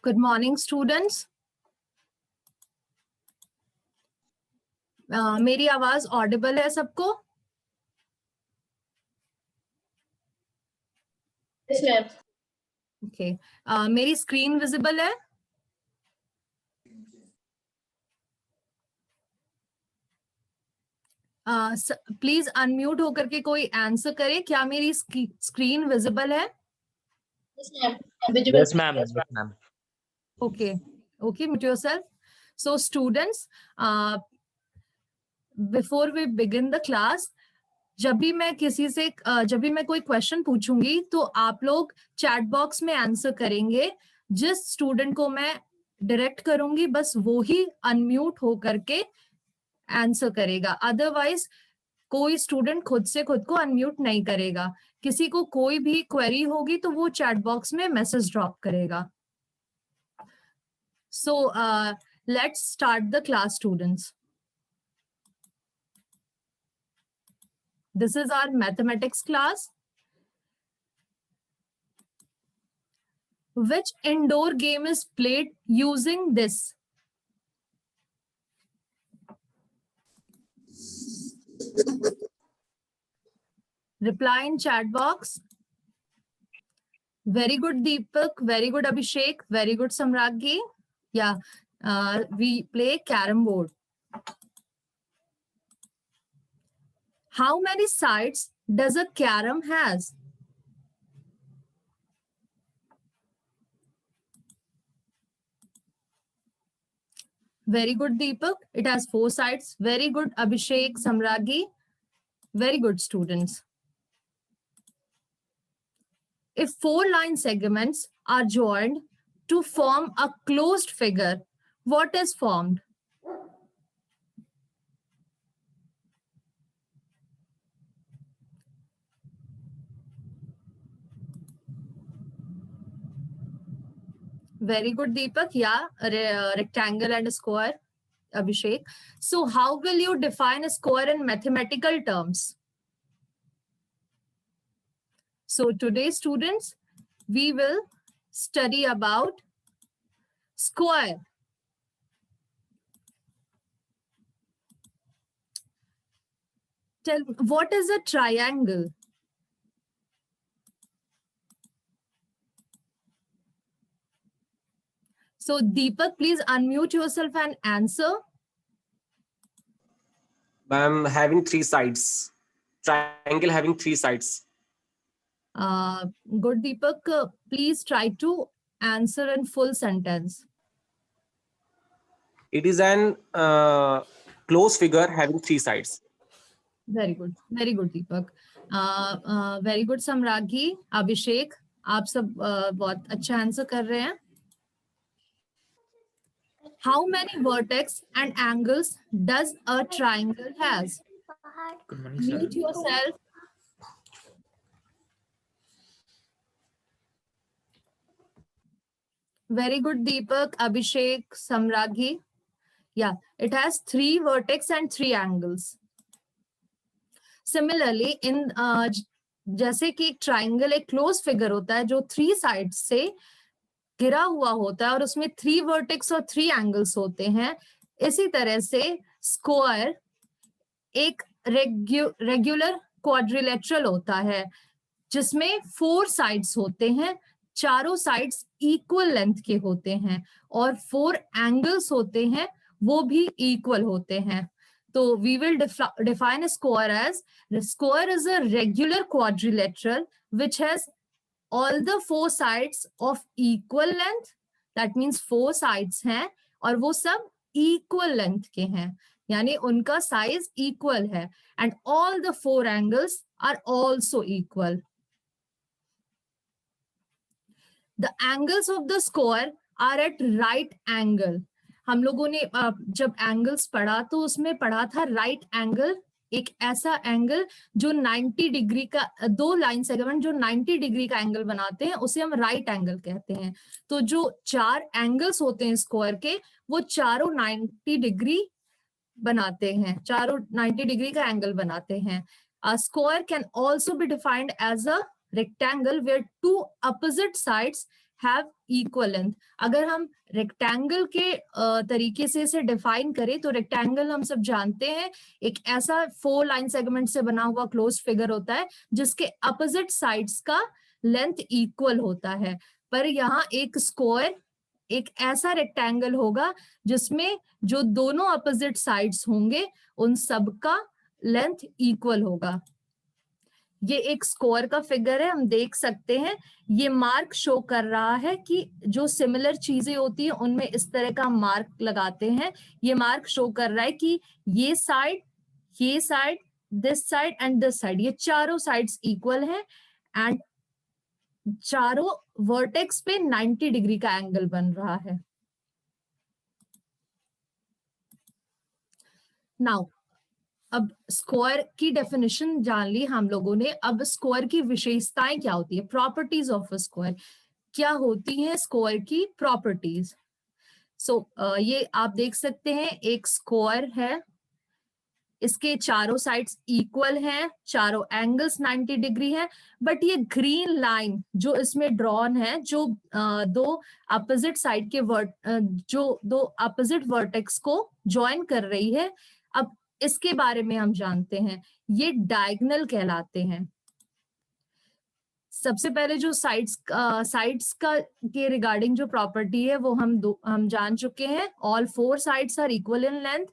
Good morning, students. मेरी आवाज Audible है सबको? Yes, ma'am. ओके, मेरी स्क्रीन विजिबल है? प्लीज अनम्यूट होकर के कोई आंसर करे, क्या मेरी स्क्रीन विजिबल है? Yes, ma'am. Visible. Yes, ma'am. Yes, ma'am. Okay, mute yourself. So students, before we begin the class, जब भी मैं कोई क्वेश्चन पूछूंगी तो आप लोग चैट बॉक्स में आंसर करेंगे। जिस स्टूडेंट को मैं डायरेक्ट करूंगी बस वो ही अनम्यूट हो करके आंसर करेगा, अदरवाइज कोई स्टूडेंट खुद से खुद को अनम्यूट नहीं करेगा। किसी को कोई भी क्वेरी होगी तो वो चैट बॉक्स में मैसेज ड्रॉप करेगा। So let's start the class students. This is our mathematics class. Which indoor game is played using this? Reply in chat box. Very good, Deepak. Very good, Abhishek. Very good, Samraghi. Yeah, we play carom board. How many sides does a carom has? Very good, Deepak. It has 4 sides. Very good, Abhishek, Samraghi. Very good, students. If 4 line segments are joined to form a closed figure, what is formed? Very good, Deepak. Yeah, rectangle and a square, Abhishek. So how will you define a square in mathematical terms? So today, students, we will study about square. Tell what is a triangle? So Deepak, please unmute yourself and answer. Ma'am, having 3 sides. Triangle having 3 sides. Good, Deepak. Please try to answer in full sentence. It is an closed figure having 3 sides. Very good, Deepak. Very good, Samraghi, Abhishek. आप सब बहुत अच्छा answer कर रहे हैं। How many vertex and angles does a triangle has? Mute yourself. Very good, Deepak, Abhishek, Samraghi. Yeah, it has 3 vertex and 3 angles. Similarly, in जैसे कि एक ट्राइंगल एक क्लोज फिगर होता है जो 3 साइड्स से घिरा हुआ होता है और उसमें 3 वर्टेक्स और 3 एंगल्स होते हैं, इसी तरह से स्क्वायर एक रेगुलर क्वाड्रिलेटरल होता है जिसमें 4 साइड्स होते हैं, चारों साइड्स इक्वल लेंथ के होते हैं और 4 एंगल्स होते हैं वो भी इक्वल होते हैं। तो we will define a square as the square is a regular quadrilateral which has all the 4 sides of equal length. That means 4 sides हैं और वो सब equal length के हैं, यानी उनका size equal है and all the 4 angles are also equal. The angles of the square are at right angle. हम लोगों ने जब एंगल्स पढ़ा तो उसमें पढ़ा था राइट एंगल, एक ऐसा एंगल जो 90 डिग्री का, 2 लाइन सेगमेंट जो 90 डिग्री का एंगल बनाते हैं उसे हम राइट एंगल कहते हैं। तो जो 4 एंगल्स होते हैं स्क्वायर के वो चारों 90 डिग्री बनाते हैं, चारों 90 डिग्री का एंगल बनाते हैं। A square can also be defined as a rectangle where 2 opposite sides have equal length. अगर हम रेक्टेंगल के तरीके से इसे डिफाइन करें तो रेक्टेंगल हम सब जानते हैं एक ऐसा 4 लाइन सेगमेंट से बना हुआ क्लोज्ड फिगर होता है जिसके अपोजिट साइड्स का लेंथ इक्वल होता है। पर यहाँ एक स्क्वायर एक ऐसा रेक्टेंगल होगा जिसमें जो दोनों अपोजिट साइड्स होंगे उन सब का लेंथ इक्वल होगा। ये एक स्क्वायर का फिगर है, हम देख सकते हैं ये मार्क शो कर रहा है कि जो सिमिलर चीजें होती हैं उनमें इस तरह का मार्क लगाते हैं। ये मार्क शो कर रहा है कि ये side this side and this side ये चारों साइड्स इक्वल हैं एंड चारों वर्टेक्स पे 90 डिग्री का एंगल बन रहा है। नाउ अब स्क्वायर की डेफिनेशन जान ली हम लोगों ने। अब स्क्वायर की विशेषताएं क्या होती है, प्रॉपर्टीज ऑफ अ स्क्वायर क्या होती है, स्क्वायर की प्रॉपर्टीज। सो ये आप देख सकते हैं एक स्क्वायर है, इसके चारों साइड्स इक्वल हैं, चारों एंगल्स 90 डिग्री है, बट ये ग्रीन लाइन जो इसमें ड्रॉन है जो दो अपोजिट साइड के जो दो अपोजिट वर्टेक्स को ज्वाइन कर रही है, अब इसके बारे में हम जानते हैं, ये डायगोनल कहलाते हैं। सबसे पहले जो साइड्स का के रिगार्डिंग जो प्रॉपर्टी है वो हम जान चुके हैं। All 4 sides are equal in length,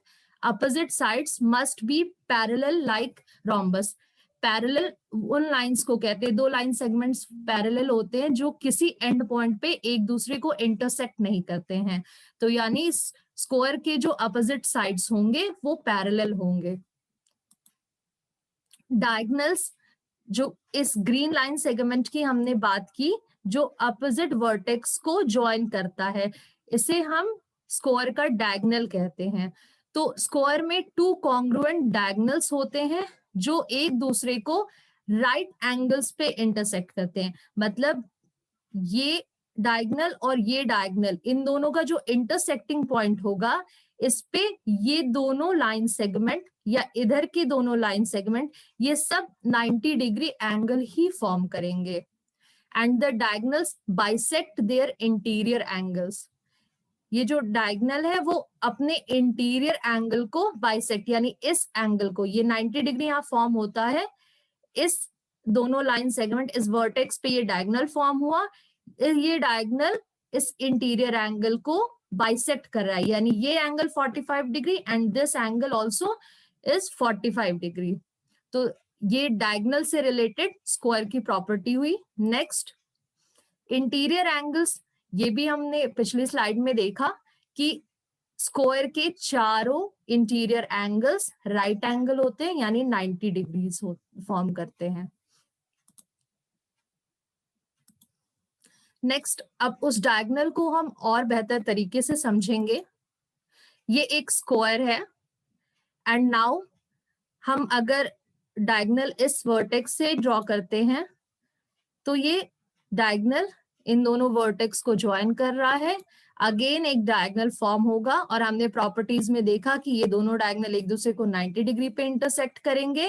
opposite sides must be parallel like rhombus। Parallel उन लाइंस को कहते हैं, 2 लाइन सेगमेंट्स पैरेलल होते हैं जो किसी एंड पॉइंट पे एक दूसरे को इंटरसेक्ट नहीं करते हैं। तो यानी स्क्वायर के जो अपोजिट साइड्स होंगे वो पैरेलल होंगे। डायगोनल्स जो इस ग्रीन लाइन सेगमेंट की हमने बात की जो अपोजिट वर्टेक्स को ज्वाइन करता है, इसे हम स्क्वायर का डायगोनल कहते हैं। तो स्क्वायर में 2 कॉन्ग्रुएंट डायगोनल्स होते हैं जो एक दूसरे को राइट एंगल्स पे इंटरसेक्ट करते हैं। मतलब ये डायगोनल और ये डायगोनल, इन दोनों का जो इंटरसेक्टिंग पॉइंट होगा इस पे ये दोनों लाइन सेगमेंट या इधर के दोनों लाइन सेगमेंट ये सब 90 डिग्री एंगल ही फॉर्म करेंगे। And the diagonals bisect their interior angles. ये जो डायगोनल है वो अपने इंटीरियर एंगल को बाइसेक्ट, यानी इस एंगल को, ये 90 डिग्री यहाँ फॉर्म होता है, इस दोनों लाइन सेगमेंट इस वर्टेक्स पे ये डायगोनल फॉर्म हुआ, ये डायगोनल इस इंटीरियर एंगल को बाइसेक्ट कर रहा है, यानी ये angle 45 degree and this angle also is 45 degree. तो ये डायगोनल से रिलेटेड स्क्वायर की प्रॉपर्टी हुई। नेक्स्ट इंटीरियर एंगल्स, ये भी हमने पिछली स्लाइड में देखा कि स्क्वायर के चारों इंटीरियर एंगल्स राइट एंगल होते हैं, यानी 90 डिग्रीज फॉर्म करते हैं। नेक्स्ट अब उस डायगोनल को हम और बेहतर तरीके से समझेंगे। ये एक स्क्वायर है एंड नाउ हम अगर डायगोनल इस वर्टेक्स से ड्रॉ करते हैं तो ये डायगोनल इन दोनों वर्टेक्स को ज्वाइन कर रहा है, अगेन एक डायगोनल फॉर्म होगा और हमने प्रॉपर्टीज में देखा कि ये दोनों डायगोनल एक दूसरे को 90 डिग्री पे इंटरसेक्ट करेंगे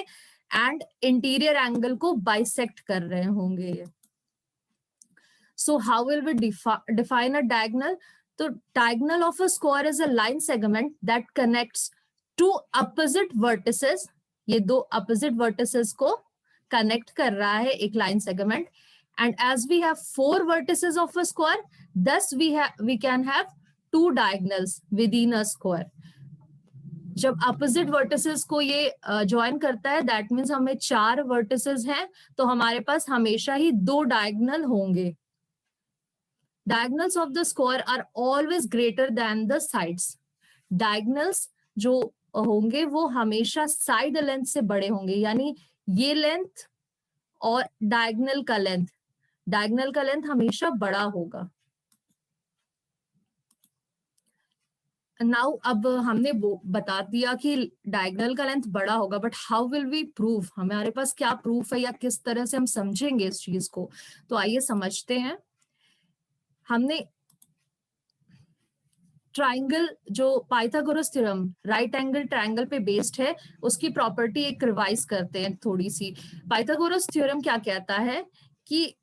एंड इंटीरियर एंगल को बाइसेक्ट कर रहे होंगे। So how will we define a diagonal? तो diagonal of a square is a line segment that connects 2 opposite vertices. ये 2 अपोजिट वर्टिसेस को कनेक्ट कर रहा है एक line segment. And as we have 4 vertices of a square, thus we can have 2 diagonals within a square. जब opposite vertices को ये join करता है, that means हमें 4 vertices हैं, तो हमारे पास हमेशा ही 2 diagonal होंगे। Diagonals of the square are always greater than the sides. Diagonals जो होंगे वो हमेशा side length से बड़े होंगे, यानी ये length और diagonal का length, डायगोनल का लेंथ हमेशा बड़ा होगा। नाउ अब हमने बता दिया कि डायगोनल का लेंथ बड़ा होगा, but how will we prove? हमारे पास क्या प्रूफ है या किस तरह से हम समझेंगे इस चीज को? तो आइए समझते हैं। हमने ट्राइंगल जो Pythagoras theorem right angle triangle पे बेस्ड है उसकी प्रॉपर्टी एक रिवाइज करते हैं थोड़ी सी। पाइथागोरस थ्योरम क्या कहता है कि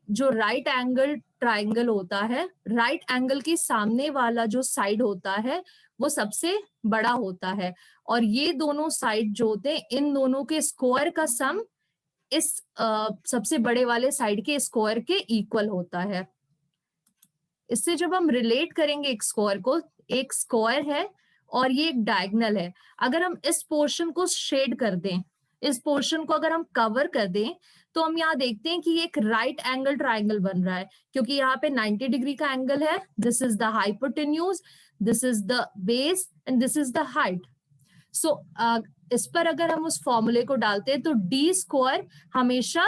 जो राइट एंगल ट्राइंगल होता है, राइट एंगल के सामने वाला जो साइड होता है वो सबसे बड़ा होता है, और ये दोनों साइड जो होते हैं इन दोनों के स्क्वायर का सम इस सबसे बड़े वाले साइड के स्क्वायर के इक्वल होता है। इससे जब हम रिलेट करेंगे एक स्क्वायर को, एक स्क्वायर है और ये एक डायगोनल है, अगर हम इस पोर्शन को शेड कर दें, इस पोर्शन को अगर हम कवर कर दें, तो हम यहाँ देखते हैं कि ये एक राइट एंगल ट्राइंगल बन रहा है, क्योंकि यहाँ पे 90 डिग्री का एंगल है। This is the hypotenuse, this is the base and this is the height. So इस पर अगर हम उस फॉर्मूले को डालते हैं तो डी स्क्वायर हमेशा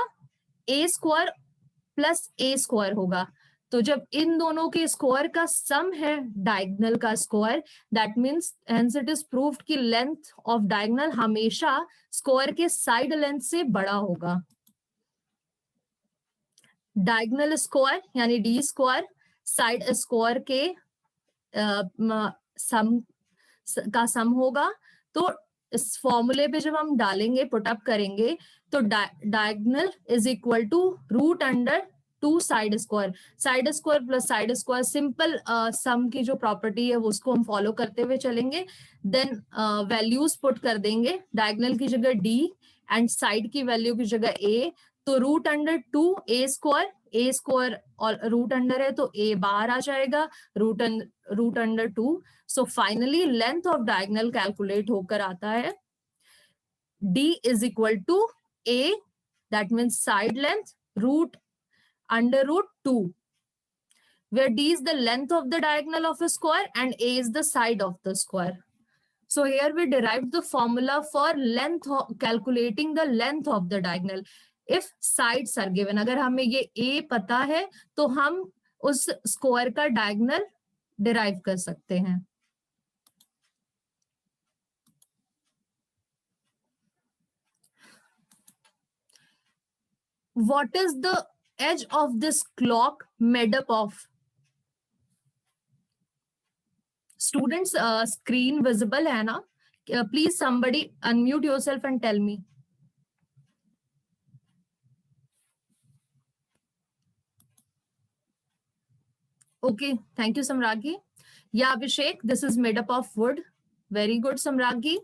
ए स्क्वायर प्लस ए स्क्वायर होगा। तो जब इन दोनों के स्क्वायर का सम है डायगोनल का square, that means hence it is proved कि लेंथ ऑफ डायगोनल हमेशा स्क्वायर के साइड लेंथ से बड़ा होगा। डायगोनल स्क्वायर यानी डी स्क्वायर साइड स्क्वायर के सम का सम होगा। तो इस फॉर्मूले पे जब हम डालेंगे, पुटअप करेंगे, तो diagonal is equal to root under 2 side square. Side square plus side square simple sum की जो प्रॉपर्टी है वो उसको हम फॉलो करते हुए चलेंगे। देन वैल्यूज पुट कर देंगे, डायगोनल की जगह डी एंड साइड की वैल्यू की जगह ए। तो रूट अंडर 2 ए स्क्वायर और रूट अंडर है तो ए बाहर आ जाएगा, root under 2। So finally length of diagonal calculate होकर आता है d is equal to a, that means side length, root under root 2, where d is the length of the diagonal of a square and a is the side of the square. So here we derived the formula for calculating the length of the diagonal. If sides are given, अगर हमें ये a पता है तो हम उस square का diagonal derive कर सकते हैं। What is the edge of this clock made up of? Students, screen visible है ना? Please somebody unmute yourself and tell me. Okay, thank you Samragi. Yeah, Abhishek, this is made up of wood. Very good Samragi.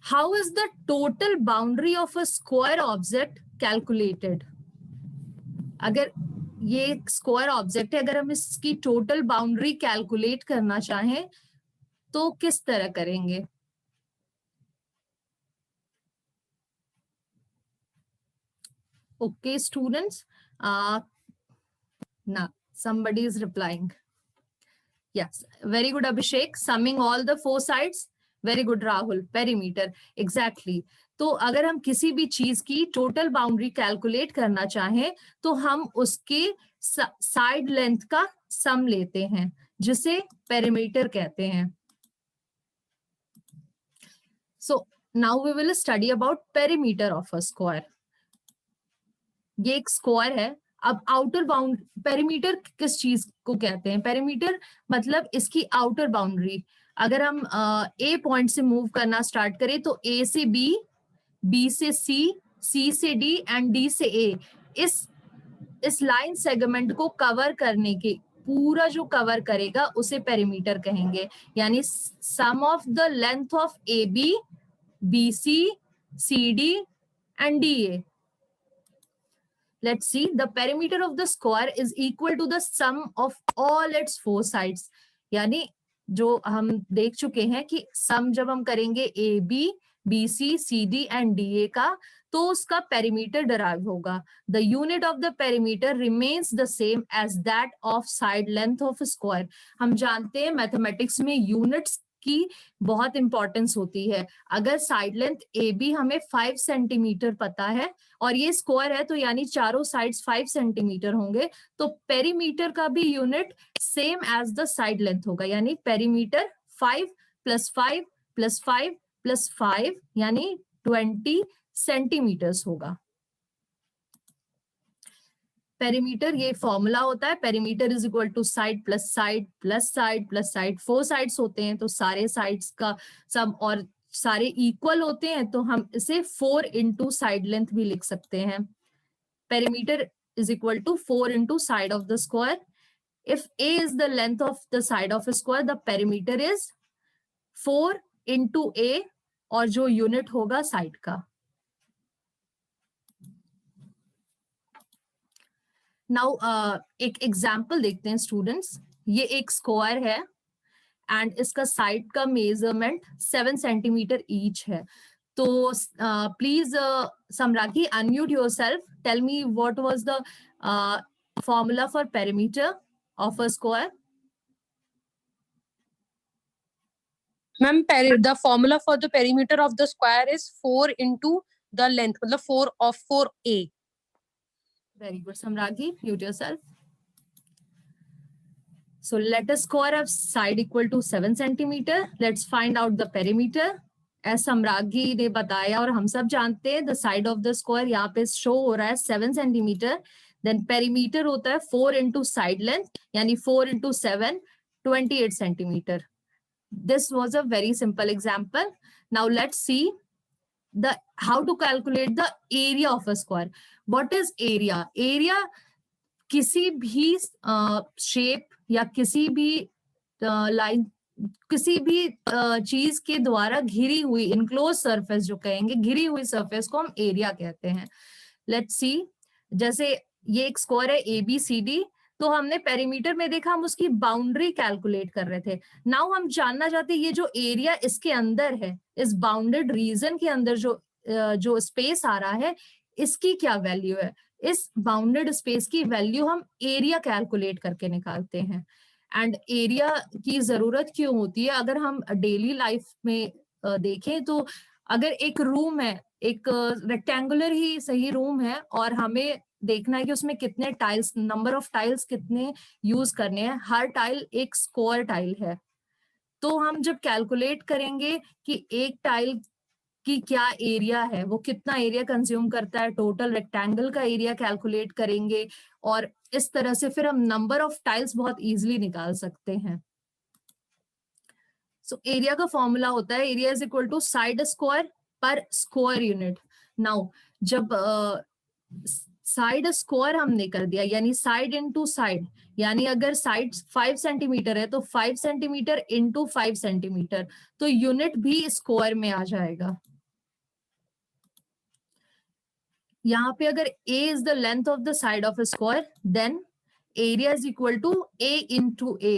How is the total boundary of a square object calculated? अगर ये square object है, अगर हम इसकी total boundary calculate करना चाहें तो किस तरह करेंगे? Okay, students. Now somebody is replying. Yes, very good Abhishek. Summing all the 4 sides. Very good Rahul. Perimeter. Exactly. तो अगर हम किसी भी चीज की टोटल बाउंड्री कैलकुलेट करना चाहें तो हम उसके साइड लेंथ का सम लेते हैं, जिसे पेरीमीटर कहते हैं। So now we will study about perimeter of a square. ये एक स्क्वायर है। अब आउटर बाउंड पेरीमीटर किस चीज को कहते हैं? पेरीमीटर मतलब इसकी आउटर बाउंड्री। अगर हम ए पॉइंट से मूव करना स्टार्ट करें तो ए से बी, बी से सी, सी से डी एंड डी से ए, इस लाइन सेगमेंट को कवर करने के पूरा जो कवर करेगा उसे पेरीमीटर कहेंगे। यानी sum of the length of A B, B C, C D and D A. Let's see, the perimeter of the square is equal to the sum of all its 4 sides. यानी जो हम देख चुके हैं कि सम जब हम करेंगे A B, B C, C D and D A का, तो उसका पेरीमीटर डिराइव होगा। The unit of the perimeter remains the same as that of side length of square. हम जानते हैं मैथमेटिक्स में यूनिट्स की बहुत इंपॉर्टेंस होती है। अगर साइड लेंथ ए बी हमें 5 सेंटीमीटर पता है और ये स्क्वायर है तो यानी चारों साइड्स 5 सेंटीमीटर होंगे, तो पेरीमीटर का भी unit same as the side length होगा। यानी पेरीमीटर 5 + 5 + 5 + 5 यानी 20 सेंटीमीटर्स होगा। पेरीमीटर ये फॉर्मूला होता है, perimeter is equal to side plus side plus side plus side. 4 sides होते हैं तो सारे साइड्स का सम, और सारे इक्वल होते हैं तो हम इसे 4 इंटू साइड लेंथ भी लिख सकते हैं. Perimeter is equal to 4 into side of the square. If A is the length of the side of a square, the perimeter is 4 into A और जो यूनिट होगा साइड का. नाउ एक example देखते हैं स्टूडेंट्स. ये एक स्क्वायर है एंड इसका साइड का मेजरमेंट 7 सेंटीमीटर ईच है. तो प्लीज सम्राकी unmute yourself. Tell me what was the formula for perimeter of a square. Ma'am, the formula for the perimeter of the square is 4 into the length, मतलब 4 of 4A. Very good, Samragi. Mute yourself. So let a square have side equal to 7 centimeter. Let's find out the perimeter. As Samragi ने बताया और हम सब जानते हैं, the side of the square यहाँ पे show हो रहा है 7 centimeter. Then perimeter होता है 4 into side length, यानी 4 into 7, 28 centimeter. This was a very simple example. Now let's see how to calculate the area of a square. What is area? Area किसी भी shape या किसी भी line, किसी भी चीज के द्वारा घिरी हुई इनक्लोज सरफेस जो कहेंगे, घिरी हुई सरफेस को हम एरिया कहते हैं. लेट्स सी, जैसे ये एक स्क्वायर है ABCD, तो हमने पेरीमीटर में देखा हम उसकी बाउंड्री कैलकुलेट कर रहे थे. नाउ हम जानना चाहते हैं ये जो एरिया इसके अंदर है, इस बाउंडेड रीजन के अंदर जो स्पेस आ रहा है, इसकी क्या वैल्यू है. इस बाउंडेड स्पेस की वैल्यू हम एरिया कैलकुलेट करके निकालते हैं. एंड एरिया की जरूरत क्यों होती है? अगर हम डेली लाइफ में देखें तो अगर एक रूम है, एक रेक्टेंगुलर ही सही रूम है और हमें देखना है कि उसमें कितने टाइल्स, नंबर ऑफ टाइल्स कितने यूज करने हैं, हर टाइल एक स्क्वायर टाइल है, तो हम जब कैलकुलेट करेंगे कि एक टाइल की क्या एरिया है, वो कितना एरिया कंज्यूम करता है, टोटल रेक्टेंगल का एरिया कैलकुलेट करेंगे और इस तरह से फिर हम नंबर ऑफ टाइल्स बहुत इजीली निकाल सकते हैं. सो एरिया का फॉर्मूला होता है area is equal to side square पर स्क्वायर यूनिट. नाउ जब साइड स्क्वायर हमने कर दिया, यानी साइड इनटू साइड, यानी अगर साइड 5 सेंटीमीटर है तो 5 सेंटीमीटर इंटू 5 सेंटीमीटर, तो यूनिट भी स्क्वायर में आ जाएगा. यहाँ पे अगर A is the length of the side of a square, then area is equal to A into A,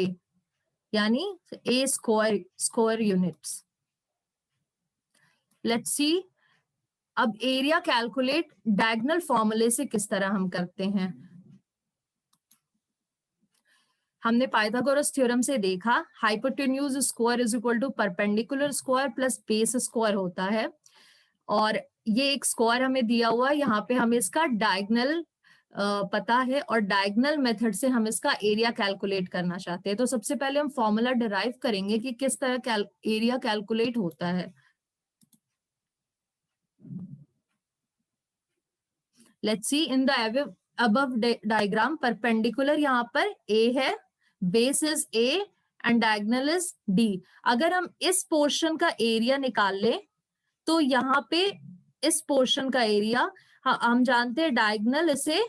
यानी A square units. Let's see. अब एरिया कैलकुलेट डायगोनल फॉर्मूले से किस तरह हम करते हैं. हमने पाइथागोरस थ्योरम से देखा hypotenuse square is equal to perpendicular square plus base square होता है. और ये एक स्क्वायर हमें दिया हुआ है, यहाँ पे हमें इसका डायगोनल पता है और डायगोनल मेथड से हम इसका एरिया कैलकुलेट करना चाहते हैं. तो सबसे पहले हम फॉर्मूला डिराइव करेंगे कि किस तरह एरिया कैलकुलेट होता है. Let's see in the above diagram, perpendicular यहाँ पर A है, base is A and diagonal is D. अगर हम इस पोर्शन का एरिया निकाल लें तो यहाँ पे इस पोर्शन का एरिया, हम जानते हैं डायगोनल इसे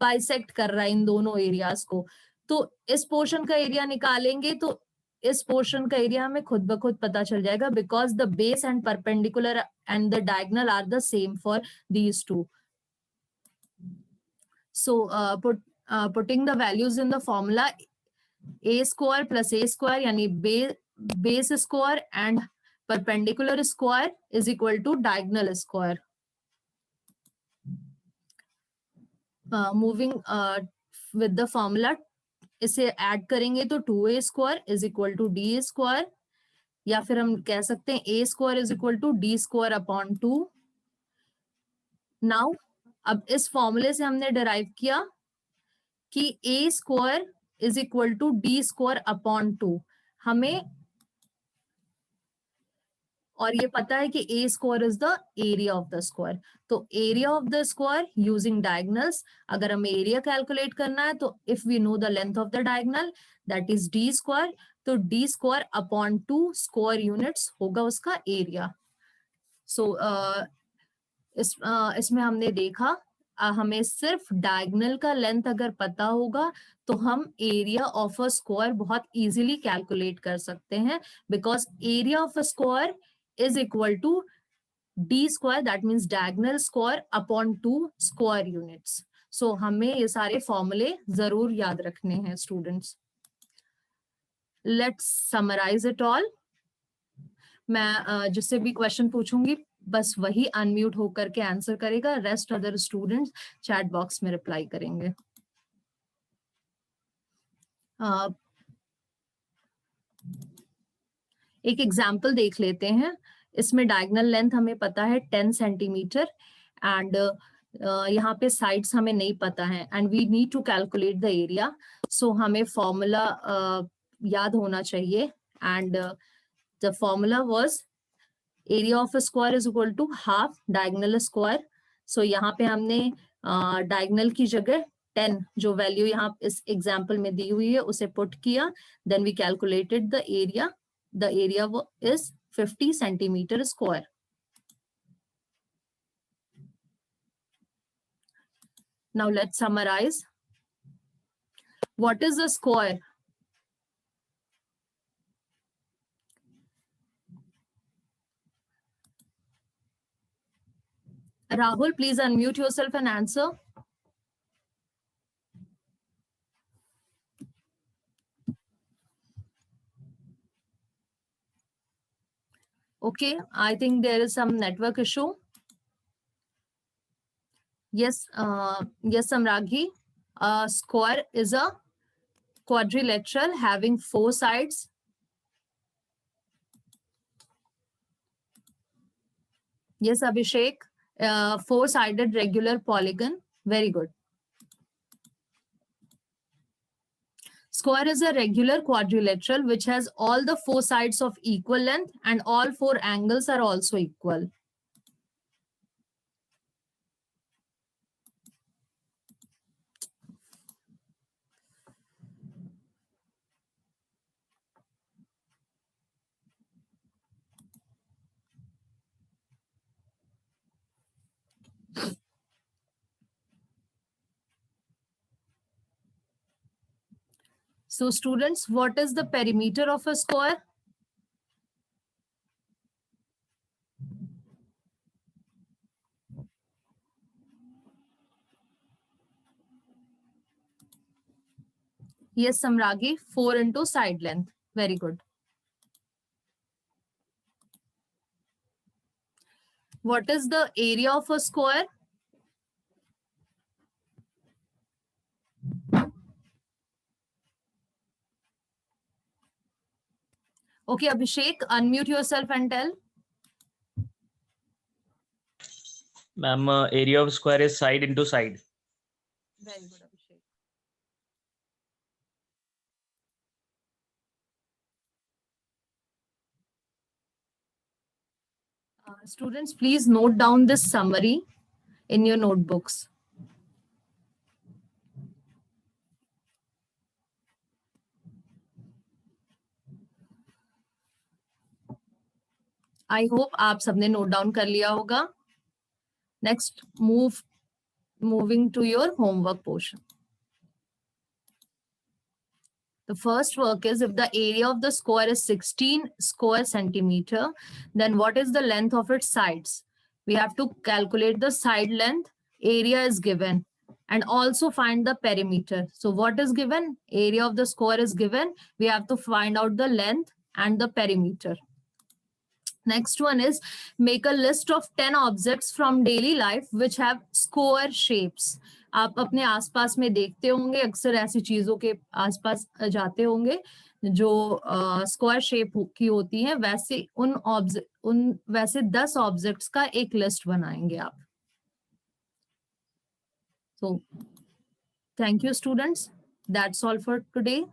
बाइसेक्ट कर रहा है इन दोनों एरियाज को, तो इस पोर्शन का एरिया निकालेंगे तो इस पोर्शन का एरिया हमें खुद ब खुद पता चल जाएगा, because the base and perpendicular and the diagonal are the same for these two. So putting the values in the formula, A square plus A square यानी base square and perpendicular square is equal to diagonal square. Moving with the formula, इसे add करेंगे तो 2A square is equal to D square, या फिर हम कह सकते हैं A square is equal to D square upon 2. Now अब इस फॉर्मूले से हमने डिराइव किया कि A square is equal to D square upon 2 हमें, और ये पता है कि A square is the area of the square. तो area of the square using diagonals, अगर हमें एरिया कैलकुलेट करना है तो if we know the length of the diagonal that is D square, तो D square upon 2 square units होगा उसका area. सो इसमें हमने देखा हमें सिर्फ डायगोनल का लेंथ अगर पता होगा तो हम एरिया ऑफ अ स्क्वायर बहुत इजीली कैलकुलेट कर सकते हैं, because area of a square is equal to D square, that means diagonal square upon 2 square units. So हमें ये सारे फॉर्मूले जरूर याद रखने हैं students. Let's summarise it all. मैं जिससे भी क्वेश्चन पूछूंगी बस वही अनम्यूट होकर के आंसर करेगा, rest other students chat box में रिप्लाई करेंगे। एक एग्जाम्पल देख लेते हैं। इसमें डायगोनल लेंथ हमें पता है 10 सेंटीमीटर एंड यहाँ पे साइड्स हमें नहीं पता है and we need to calculate the area. So हमें फॉर्मूला याद होना चाहिए and the formula was area of a square is equal to half diagonal square. So यहाँ पे हमने डायगोनल की जगह 10 जो वैल्यू यहाँ इस एग्जाम्पल में दी हुई है उसे पुट किया, then we calculated the area. The area is 50 centimeter square. Now let's summarize. What is a square? Rahul, please unmute yourself and answer. Okay, I think there is some network issue. Yes, yes, Samraghi. A square is a quadrilateral having 4 sides. Yes, Abhishek. 4-sided regular polygon. Very good. Square is a regular quadrilateral which has all the 4 sides of equal length and all 4 angles are also equal. So students, what is the perimeter of a square? Yes, Samragi, 4 into side length. Very good. What is the area of a square? Okay, Abhishek, unmute yourself and tell. Ma'am, area of square is side into side. Very good, Abhishek. Students, please note down this summary in your notebooks. I hope आप सबने note down कर लिया होगा. Next, moving to your homework portion. The first work is if the area of the square is 16 square centimeter, then what is the length of its sides? We have to calculate the side length, area is given, and also find the perimeter. So what is given? Area of the square is given. We have to find out the length and the perimeter. Next one is make a list of 10 objects from daily life which have square shapes. आप अपने आसपास में देखते होंगे, अक्सर ऐसी चीजों के आसपास जाते होंगे जो स्क्वायर शेप की होती हैं, वैसे 10 ऑब्जेक्ट्स का एक लिस्ट बनाएंगे आप. So thank you students, that's all for today.